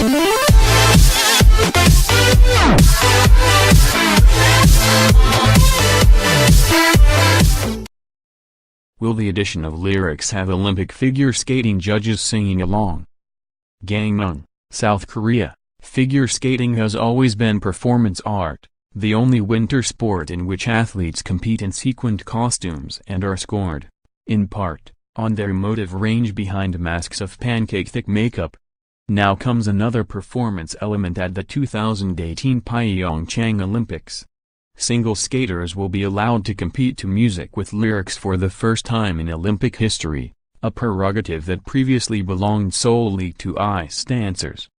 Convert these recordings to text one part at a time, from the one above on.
Will the addition of lyrics have Olympic figure skating judges singing along? GANGNEUNG, South Korea. Figure skating has always been performance art, the only winter sport in which athletes compete in sequined costumes and are scored, in part, on their emotive range behind masks of pancake-thick makeup. Now comes another performance element at the 2018 PyeongChang Olympics. Single skaters will be allowed to compete to music with lyrics for the first time in Olympic history, a prerogative that previously belonged solely to ice dancers.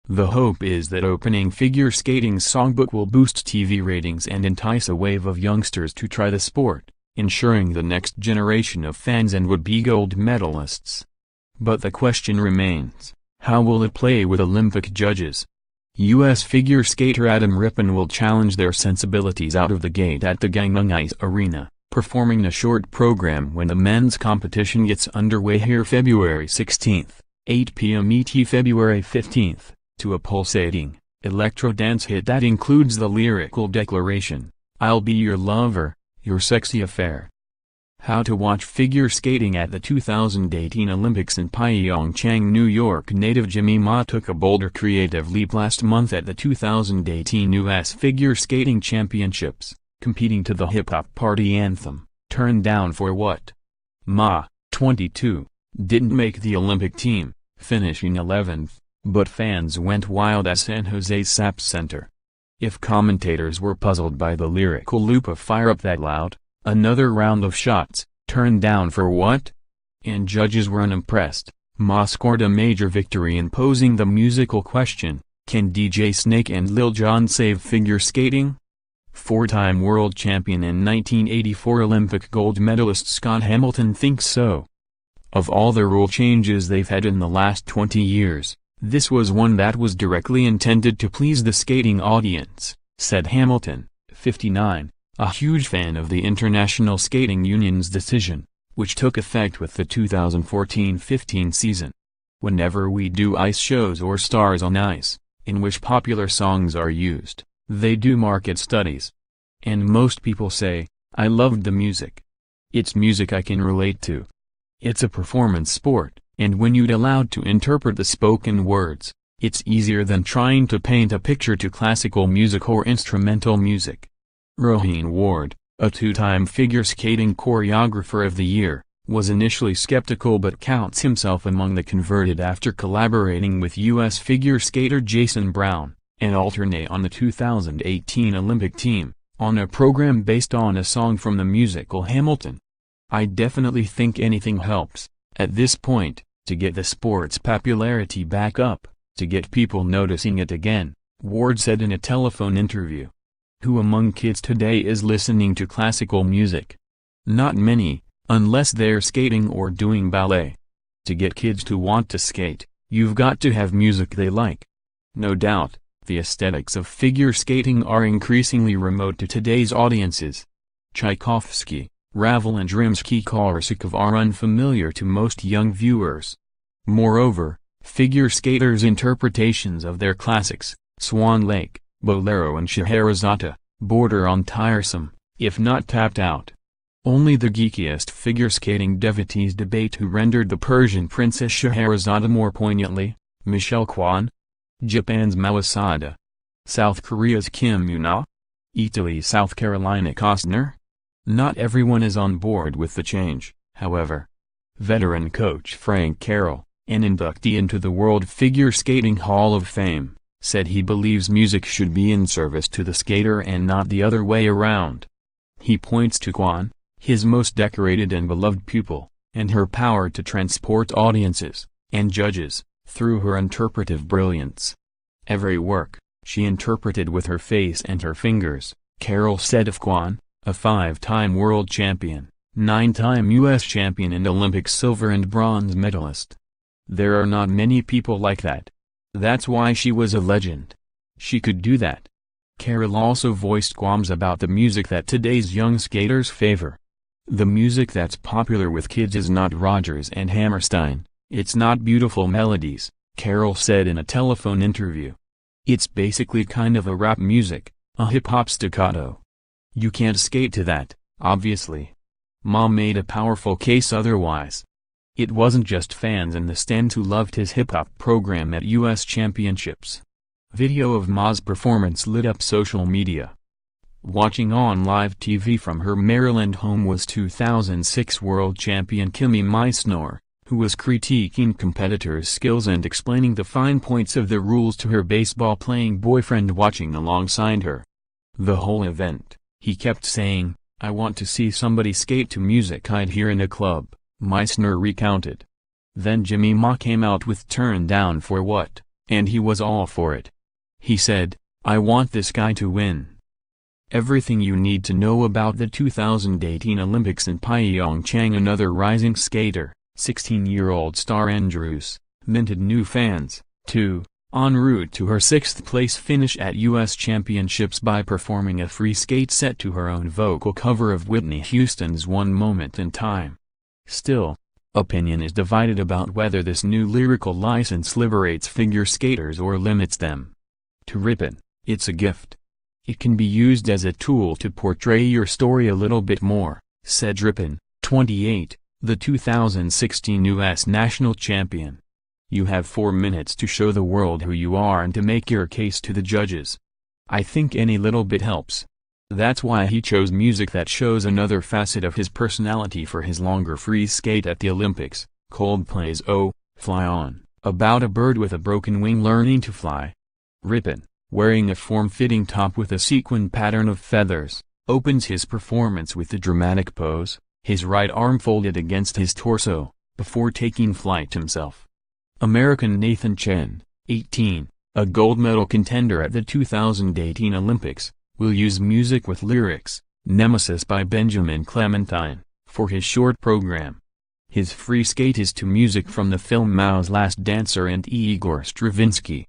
The hope is that opening figure skating's songbook will boost TV ratings and entice a wave of youngsters to try the sport, ensuring the next generation of fans and would-be gold medalists. But the question remains, how will it play with Olympic judges? U.S. figure skater Adam Rippon will challenge their sensibilities out of the gate at the GANGNEUNG Ice Arena, performing a short program when the men's competition gets underway here February 16, 8 p.m. ET February 15, to a pulsating, electro-dance hit that includes the lyrical declaration, "I'll be your lover, your sexy affair." How to watch figure skating at the 2018 Olympics in PyeongChang, New York. Native Jimmy Ma took a bolder creative leap last month at the 2018 U.S. Figure Skating Championships, competing to the hip-hop party anthem, "Turn Down for What?" Ma, 22, didn't make the Olympic team, finishing 11th, but fans went wild at San Jose's SAP Center. If commentators were puzzled by the lyrical loop of "Fire Up That Loud," another round of shots, "Turn Down for What?" and judges were unimpressed, Ma scored a major victory in posing the musical question, can DJ Snake and Lil Jon save figure skating? Four-time world champion and 1984 Olympic gold medalist Scott Hamilton thinks so. Of all the rule changes they've had in the last 20 years, this was one that was directly intended to please the skating audience, said Hamilton, 59. A huge fan of the International Skating Union's decision, which took effect with the 2014-15 season. Whenever we do ice shows or Stars on Ice, in which popular songs are used, they do market studies. And most people say, I loved the music. It's music I can relate to. It's a performance sport, and when you're allowed to interpret the spoken words, it's easier than trying to paint a picture to classical music or instrumental music. Roheen Ward, a two-time figure skating choreographer of the year, was initially skeptical but counts himself among the converted after collaborating with U.S. figure skater Jason Brown, an alternate on the 2018 Olympic team, on a program based on a song from the musical Hamilton. I definitely think anything helps, at this point, to get the sport's popularity back up, to get people noticing it again, Ward said in a telephone interview. Who among kids today is listening to classical music? Not many, unless they're skating or doing ballet. To get kids to want to skate, you've got to have music they like. No doubt, the aesthetics of figure skating are increasingly remote to today's audiences. Tchaikovsky, Ravel and Rimsky-Korsakov are unfamiliar to most young viewers. Moreover, figure skaters' interpretations of their classics, Swan Lake, Bolero and Scheherazade, border on tiresome, if not tapped out. Only the geekiest figure skating devotees debate who rendered the Persian princess Scheherazade more poignantly, Michelle Kwan? Japan's Mao Asada? South Korea's Kim Yuna? Italy's South Carolina Costner? Not everyone is on board with the change, however. Veteran coach Frank Carroll, an inductee into the World Figure Skating Hall of Fame, said he believes music should be in service to the skater and not the other way around. He points to Kwan, his most decorated and beloved pupil, and her power to transport audiences, and judges, through her interpretive brilliance. Every work, she interpreted with her face and her fingers, Carroll said of Kwan, a 5-time world champion, 9-time U.S. champion and Olympic silver and bronze medalist. There are not many people like that. That's why she was a legend. She could do that. Carroll also voiced qualms about the music that today's young skaters favor. The music that's popular with kids is not Rodgers and Hammerstein, it's not beautiful melodies, Carol said in a telephone interview. It's basically kind of a rap music, a hip-hop staccato. You can't skate to that, obviously. Mom made a powerful case otherwise. It wasn't just fans in the stands who loved his hip-hop program at U.S. Championships. Video of Ma's performance lit up social media. Watching on live TV from her Maryland home was 2006 world champion Kimmy Meissner, who was critiquing competitors' skills and explaining the fine points of the rules to her baseball-playing boyfriend watching alongside her. The whole event, he kept saying, "I want to see somebody skate to music I'd hear in a club," Meissner recounted. Then Jimmy Ma came out with "Turn Down for What," and he was all for it. He said, "I want this guy to win." Everything you need to know about the 2018 Olympics in PyeongChang. Another rising skater, 16-year-old Star Andrews, minted new fans, too, en route to her 6th-place finish at U.S. Championships by performing a free skate set to her own vocal cover of Whitney Houston's One Moment in Time. Still, opinion is divided about whether this new lyrical license liberates figure skaters or limits them. To Ripon, it's a gift. It can be used as a tool to portray your story a little bit more, said Ripon, 28, the 2016 U.S. national champion. You have 4 minutes to show the world who you are and to make your case to the judges. I think any little bit helps. That's why he chose music that shows another facet of his personality for his longer free skate at the Olympics, Coldplay's "Oh, Fly On," about a bird with a broken wing learning to fly. Ripon, wearing a form-fitting top with a sequined pattern of feathers, opens his performance with the dramatic pose, his right arm folded against his torso, before taking flight himself. American Nathan Chen, 18, a gold medal contender at the 2018 Olympics, will use music with lyrics, Nemesis by Benjamin Clementine, for his short program. His free skate is to music from the film Mao's Last Dancer and Igor Stravinsky.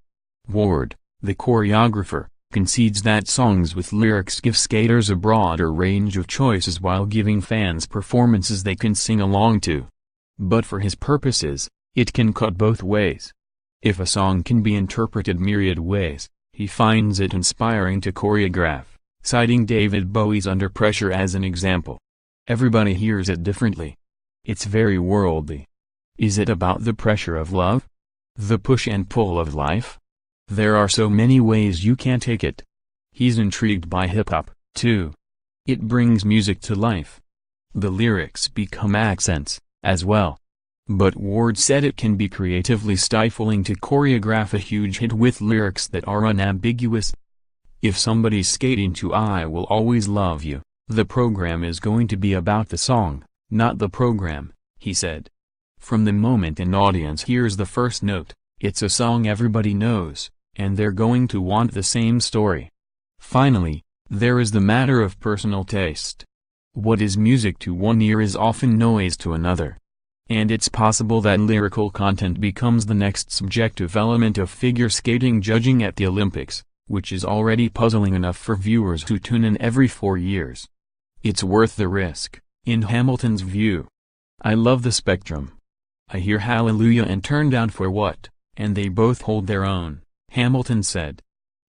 Ward, the choreographer, concedes that songs with lyrics give skaters a broader range of choices while giving fans performances they can sing along to. But for his purposes, it can cut both ways. If a song can be interpreted myriad ways, he finds it inspiring to choreograph, citing David Bowie's Under Pressure as an example. Everybody hears it differently. It's very worldly. Is it about the pressure of love? The push and pull of life? There are so many ways you can take it. He's intrigued by hip-hop, too. It brings music to life. The lyrics become accents, as well. But Ward said it can be creatively stifling to choreograph a huge hit with lyrics that are unambiguous. If somebody's skating to "I Will Always Love You," the program is going to be about the song, not the program, he said. From the moment an audience hears the first note, it's a song everybody knows, and they're going to want the same story. Finally, there is the matter of personal taste. What is music to one ear is often noise to another. And it's possible that lyrical content becomes the next subjective element of figure skating judging at the Olympics, which is already puzzling enough for viewers who tune in every 4 years. It's worth the risk, in Hamilton's view. I love the spectrum. I hear Hallelujah and Turn Down for What, and they both hold their own, Hamilton said.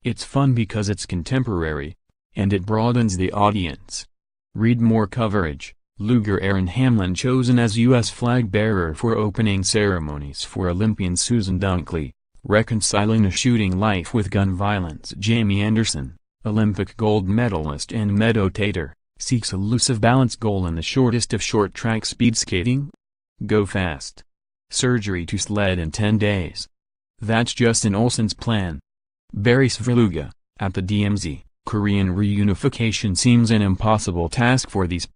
It's fun because it's contemporary, and it broadens the audience. Read more coverage. Luger Aaron Hamlin chosen as U.S. flag bearer for opening ceremonies for Olympian Susan Dunkley, reconciling a shooting life with gun violence. Jamie Anderson, Olympic gold medalist and meditator, seeks elusive balance goal in the shortest of short track speed skating. Go fast. Surgery to sled in 10 days. That's Justin Olsen's plan. Barry Svrluga, at the DMZ, Korean reunification seems an impossible task for these